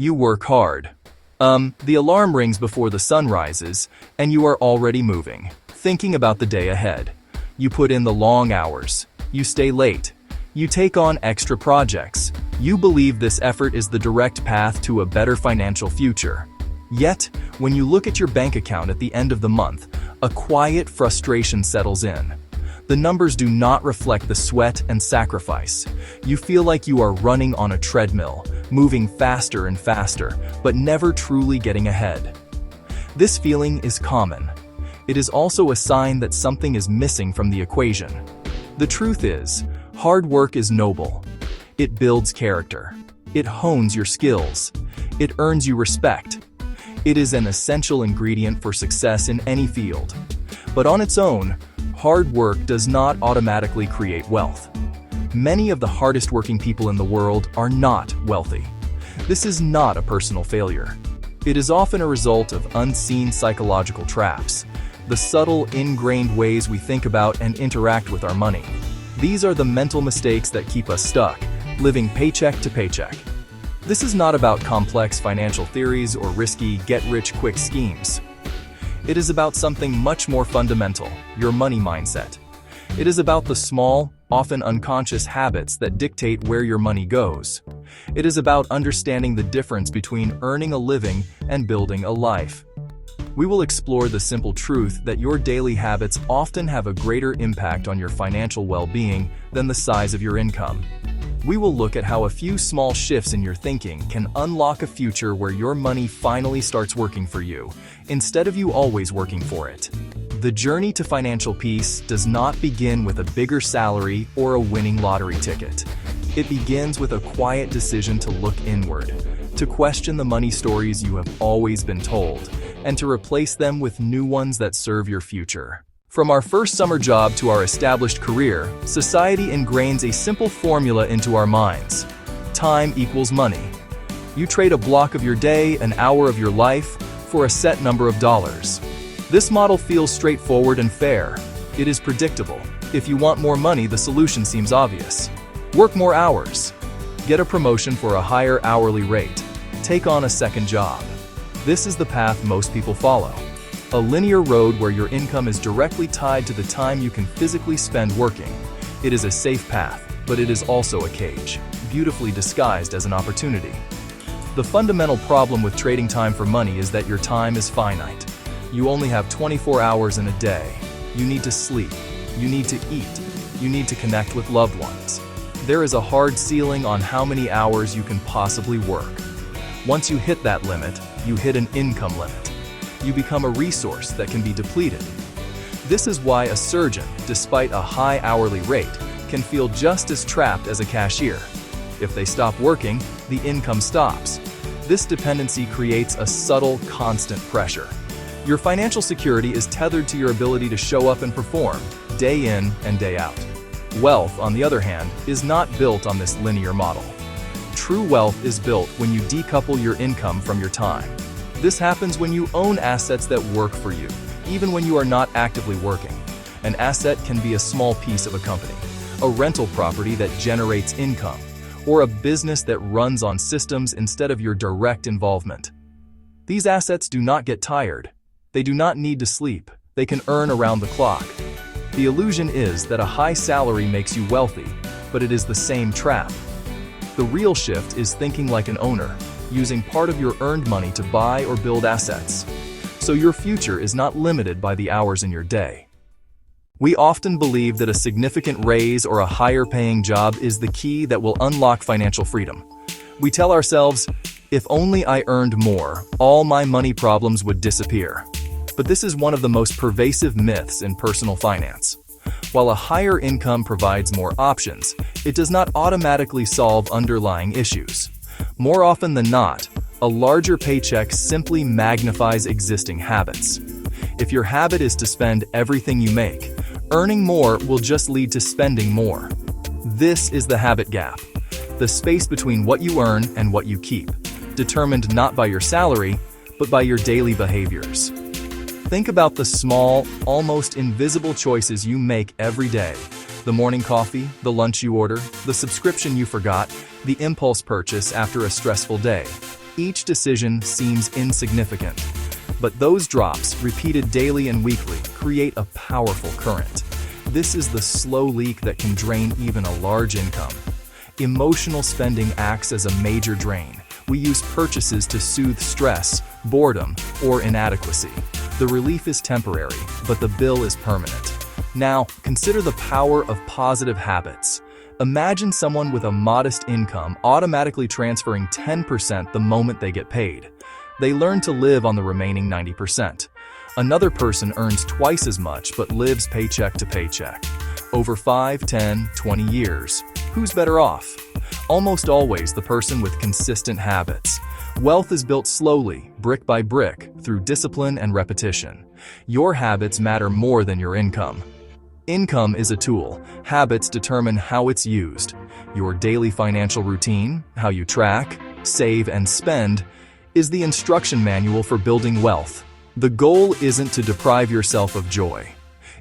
You work hard. The alarm rings before the sun rises, and you are already moving, thinking about the day ahead. You put in the long hours. You stay late. You take on extra projects. You believe this effort is the direct path to a better financial future. Yet, when you look at your bank account at the end of the month, a quiet frustration settles in. The numbers do not reflect the sweat and sacrifice. You feel like you are running on a treadmill, moving faster and faster, but never truly getting ahead. This feeling is common. It is also a sign that something is missing from the equation. The truth is, hard work is noble. It builds character. It hones your skills. It earns you respect. It is an essential ingredient for success in any field. But on its own, hard work does not automatically create wealth. Many of the hardest working people in the world are not wealthy. This is not a personal failure. It is often a result of unseen psychological traps, the subtle, ingrained ways we think about and interact with our money. These are the mental mistakes that keep us stuck, living paycheck to paycheck. This is not about complex financial theories or risky get-rich-quick schemes. It is about something much more fundamental, your money mindset. It is about the small, often unconscious habits that dictate where your money goes. It is about understanding the difference between earning a living and building a life. We will explore the simple truth that your daily habits often have a greater impact on your financial well-being than the size of your income. We will look at how a few small shifts in your thinking can unlock a future where your money finally starts working for you, instead of you always working for it. The journey to financial peace does not begin with a bigger salary or a winning lottery ticket. It begins with a quiet decision to look inward, to question the money stories you have always been told, and to replace them with new ones that serve your future. From our first summer job to our established career, society ingrains a simple formula into our minds. Time equals money. You trade a block of your day, an hour of your life, for a set number of dollars. This model feels straightforward and fair. It is predictable. If you want more money, the solution seems obvious. Work more hours. Get a promotion for a higher hourly rate. Take on a second job. This is the path most people follow. A linear road where your income is directly tied to the time you can physically spend working. It is a safe path, but it is also a cage, beautifully disguised as an opportunity. The fundamental problem with trading time for money is that your time is finite. You only have 24 hours in a day. You need to sleep. You need to eat. You need to connect with loved ones. There is a hard ceiling on how many hours you can possibly work. Once you hit that limit, you hit an income limit. You become a resource that can be depleted. This is why a surgeon, despite a high hourly rate, can feel just as trapped as a cashier. If they stop working, the income stops. This dependency creates a subtle, constant pressure. Your financial security is tethered to your ability to show up and perform, day in and day out. Wealth, on the other hand, is not built on this linear model. True wealth is built when you decouple your income from your time. This happens when you own assets that work for you, even when you are not actively working. An asset can be a small piece of a company, a rental property that generates income, or a business that runs on systems instead of your direct involvement. These assets do not get tired. They do not need to sleep. They can earn around the clock. The illusion is that a high salary makes you wealthy, but it is the same trap. The real shift is thinking like an owner, using part of your earned money to buy or build assets. So your future is not limited by the hours in your day. We often believe that a significant raise or a higher paying job is the key that will unlock financial freedom. We tell ourselves, if only I earned more, all my money problems would disappear. But this is one of the most pervasive myths in personal finance. While a higher income provides more options, it does not automatically solve underlying issues. More often than not, a larger paycheck simply magnifies existing habits. If your habit is to spend everything you make, earning more will just lead to spending more. This is the habit gap, the space between what you earn and what you keep, determined not by your salary, but by your daily behaviors. Think about the small, almost invisible choices you make every day. The morning coffee, the lunch you order, the subscription you forgot, the impulse purchase after a stressful day. Each decision seems insignificant, but those drops, repeated daily and weekly, create a powerful current. This is the slow leak that can drain even a large income. Emotional spending acts as a major drain. We use purchases to soothe stress, boredom, or inadequacy. The relief is temporary, but the bill is permanent. Now, consider the power of positive habits. Imagine someone with a modest income automatically transferring 10% the moment they get paid. They learn to live on the remaining 90%. Another person earns twice as much but lives paycheck to paycheck. Over 5, 10, 20 years, who's better off? Almost always the person with consistent habits. Wealth is built slowly, brick by brick, through discipline and repetition. Your habits matter more than your income. Income is a tool. Habits determine how it's used. Your daily financial routine, how you track, save, and spend, is the instruction manual for building wealth. The goal isn't to deprive yourself of joy.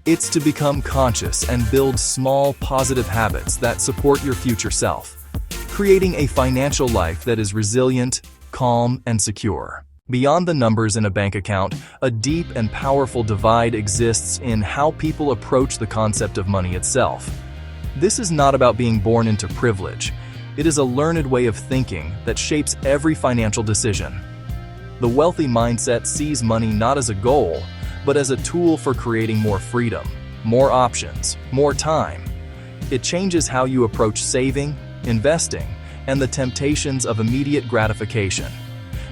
It's to become conscious and build small, positive habits that support your future self, creating a financial life that is resilient, calm, and secure. Beyond the numbers in a bank account, a deep and powerful divide exists in how people approach the concept of money itself. This is not about being born into privilege. It is a learned way of thinking that shapes every financial decision. The wealthy mindset sees money not as a goal, but as a tool for creating more freedom, more options, more time. It changes how you approach saving, investing, and the temptations of immediate gratification.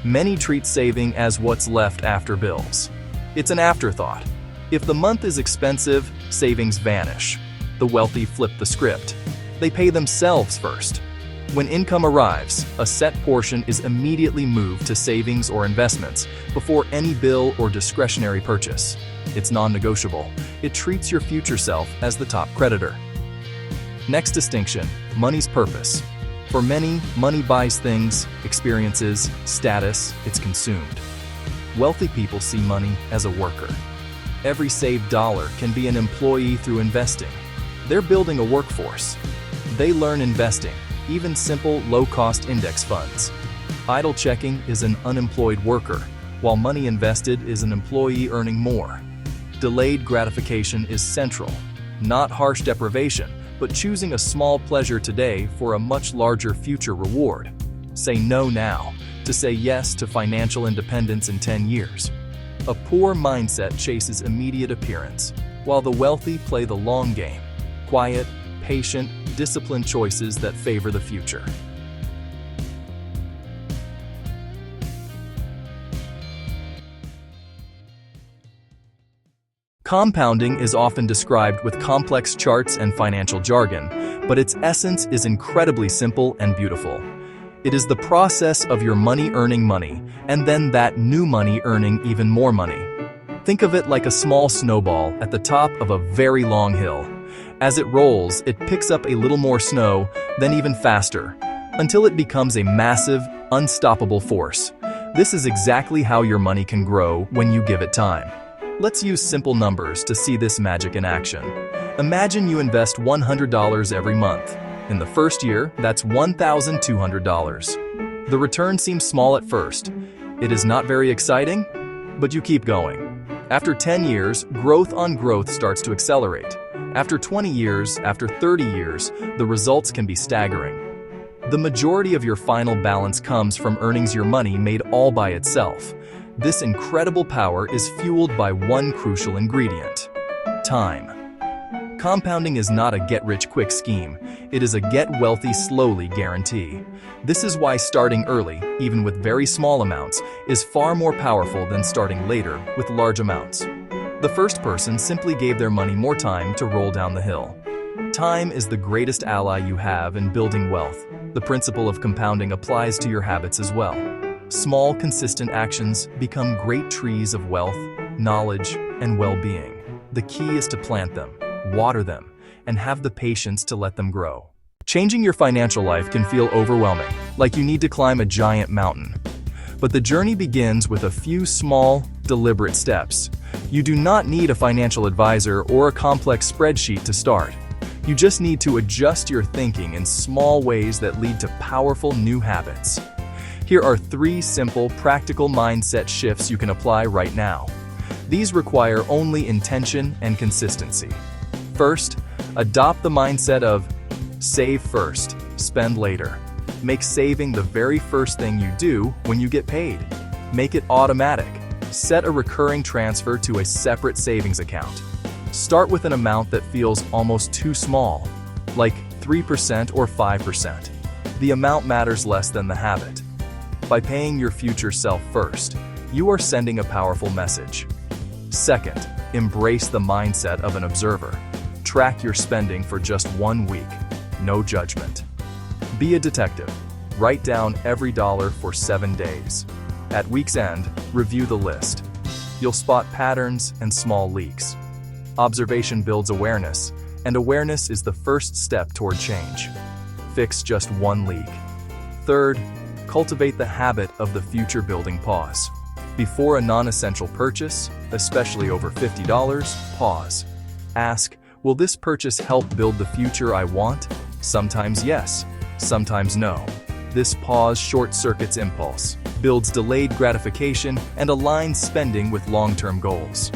Many treat saving as what's left after bills. It's an afterthought. If the month is expensive, savings vanish. The wealthy flip the script. They pay themselves first. When income arrives, a set portion is immediately moved to savings or investments before any bill or discretionary purchase. It's non-negotiable. It treats your future self as the top creditor. Next distinction, money's purpose. For many, money buys things, experiences, status, it's consumed. Wealthy people see money as a worker. Every saved dollar can be an employee through investing. They're building a workforce. They learn investing, even simple, low-cost index funds. Idle checking is an unemployed worker, while money invested is an employee earning more. Delayed gratification is central, not harsh deprivation, but choosing a small pleasure today for a much larger future reward. Say no now to say yes to financial independence in 10 years. A poor mindset chases immediate appearance, while the wealthy play the long game. Quiet, patient, disciplined choices that favor the future. Compounding is often described with complex charts and financial jargon, but its essence is incredibly simple and beautiful. It is the process of your money earning money, and then that new money earning even more money. Think of it like a small snowball at the top of a very long hill. As it rolls, it picks up a little more snow, then even faster, until it becomes a massive, unstoppable force. This is exactly how your money can grow when you give it time. Let's use simple numbers to see this magic in action. Imagine you invest $100 every month. In the first year, that's $1,200. The return seems small at first. It is not very exciting, but you keep going. After 10 years, growth on growth starts to accelerate. After 20 years, after 30 years, the results can be staggering. The majority of your final balance comes from earnings your money made all by itself. This incredible power is fueled by one crucial ingredient: time. Compounding is not a get-rich-quick scheme. It is a get-wealthy-slowly guarantee. This is why starting early, even with very small amounts, is far more powerful than starting later with large amounts. The first person simply gave their money more time to roll down the hill. Time is the greatest ally you have in building wealth. The principle of compounding applies to your habits as well. Small, consistent actions become great trees of wealth, knowledge, and well-being. The key is to plant them, water them, and have the patience to let them grow. Changing your financial life can feel overwhelming, like you need to climb a giant mountain. But the journey begins with a few small, deliberate steps. You do not need a financial advisor or a complex spreadsheet to start. You just need to adjust your thinking in small ways that lead to powerful new habits. Here are 3 simple, practical mindset shifts you can apply right now. These require only intention and consistency. First, adopt the mindset of save first, spend later. Make saving the very first thing you do when you get paid. Make it automatic. Set a recurring transfer to a separate savings account. Start with an amount that feels almost too small, like 3% or 5%. The amount matters less than the habit. By paying your future self first, you are sending a powerful message. Second, embrace the mindset of an observer. Track your spending for just 1 week. No judgment. Be a detective. Write down every dollar for 7 days. At week's end, review the list. You'll spot patterns and small leaks. Observation builds awareness, and awareness is the first step toward change. Fix just 1 leak. Third, cultivate the habit of the future-building pause. Before a non-essential purchase, especially over $50, pause. Ask, will this purchase help build the future I want? Sometimes yes, sometimes no. This pause short-circuits impulse, builds delayed gratification, and aligns spending with long-term goals.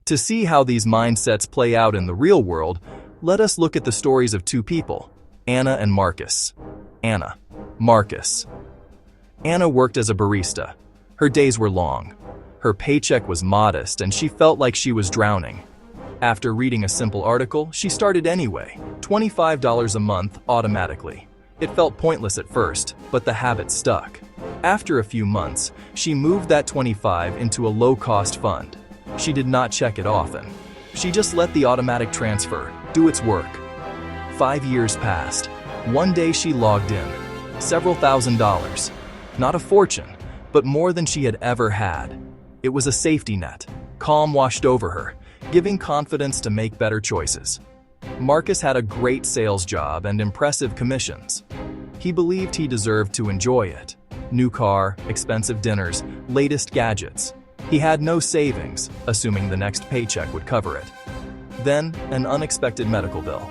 To see how these mindsets play out in the real world, let us look at the stories of 2 people, Anna and Marcus. Anna. Marcus. Anna worked as a barista. Her days were long. Her paycheck was modest and she felt like she was drowning. After reading a simple article, she started anyway, $25 a month automatically. It felt pointless at first, but the habit stuck. After a few months, she moved that $25 into a low-cost fund. She did not check it often. She just let the automatic transfer do its work. 5 years passed. One day she logged in. Several $1,000s. Not a fortune, but more than she had ever had. It was a safety net. Calm washed over her, giving confidence to make better choices. Marcus had a great sales job and impressive commissions. He believed he deserved to enjoy it. New car, expensive dinners, latest gadgets. He had no savings, assuming the next paycheck would cover it. Then, an unexpected medical bill.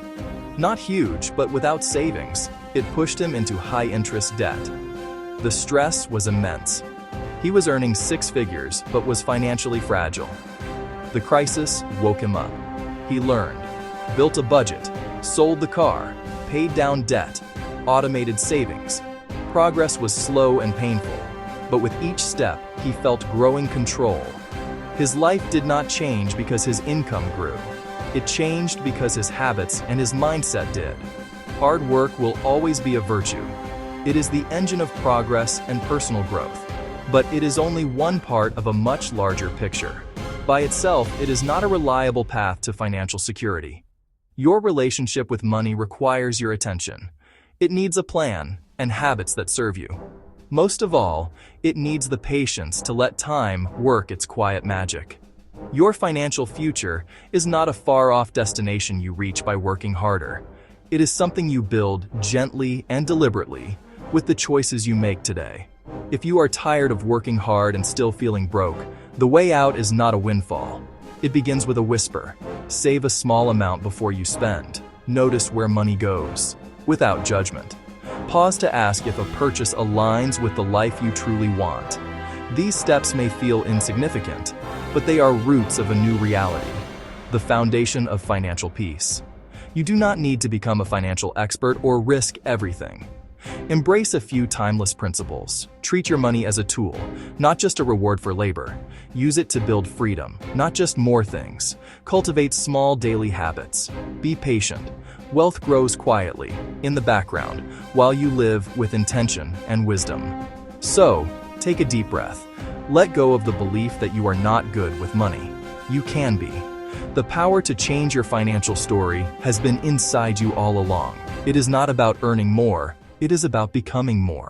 Not huge, but without savings, it pushed him into high-interest debt. The stress was immense. He was earning 6 figures, but was financially fragile. The crisis woke him up. He learned, built a budget, sold the car, paid down debt, automated savings. Progress was slow and painful, but with each step, he felt growing control. His life did not change because his income grew. It changed because his habits and his mindset did. Hard work will always be a virtue. It is the engine of progress and personal growth, but it is only one part of a much larger picture. By itself, it is not a reliable path to financial security. Your relationship with money requires your attention. It needs a plan and habits that serve you. Most of all, it needs the patience to let time work its quiet magic. Your financial future is not a far-off destination you reach by working harder. It is something you build gently and deliberately with the choices you make today. If you are tired of working hard and still feeling broke, the way out is not a windfall. It begins with a whisper. Save a small amount before you spend. Notice where money goes, without judgment. Pause to ask if a purchase aligns with the life you truly want. These steps may feel insignificant, but they are roots of a new reality, the foundation of financial peace. You do not need to become a financial expert or risk everything. Embrace a few timeless principles. Treat your money as a tool, not just a reward for labor. Use it to build freedom, not just more things. Cultivate small daily habits. Be patient. Wealth grows quietly, in the background, while you live with intention and wisdom. So, take a deep breath. Let go of the belief that you are not good with money. You can be. The power to change your financial story has been inside you all along. It is not about earning more, it is about becoming more.